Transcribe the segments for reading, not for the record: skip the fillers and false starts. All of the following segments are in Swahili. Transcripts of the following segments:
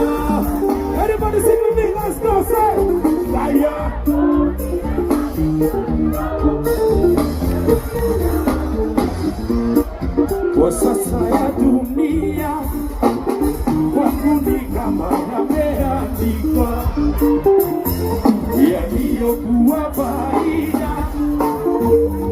Everybody sing with me, let's go, say fire. Kwa sasa ya dunia kwangu ni kama yameandikwa yaliyokuwa faida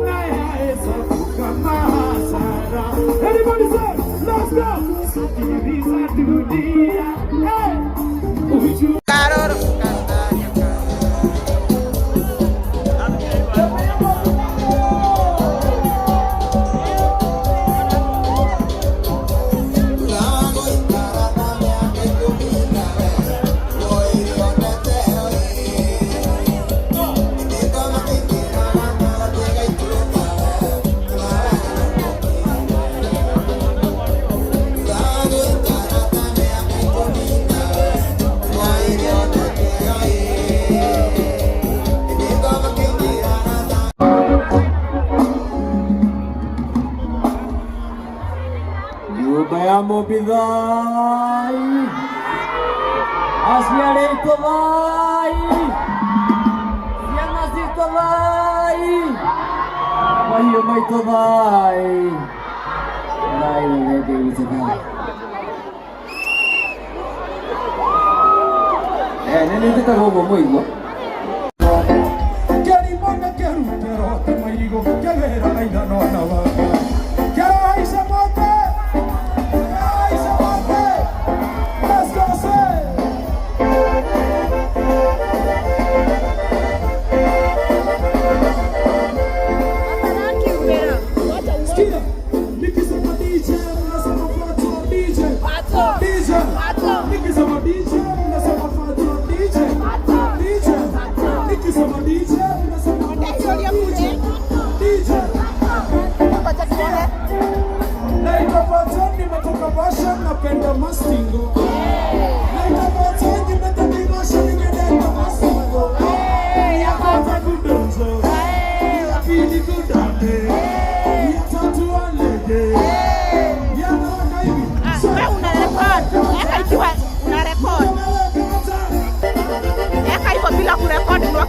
na yahesabu kama hasara. Everybody say, let's go. Sikiliza dunia, hey. Bayamo bidai Asyare itolai Sianas itolai Mahiyo may itolai Lai lede itolai Nene kita gogo mo igwa Keri mana keru pero Tamayigo kevera aida no nawaga Kera aisa mote napenda mastingo naita patani metani mashani ngedeka mastingo ya kwanza kudonzo ya pili kudande ya tatu alege ya nana hivi wewe una record eka ikiwa una record eka ipo bila kurekodi ndio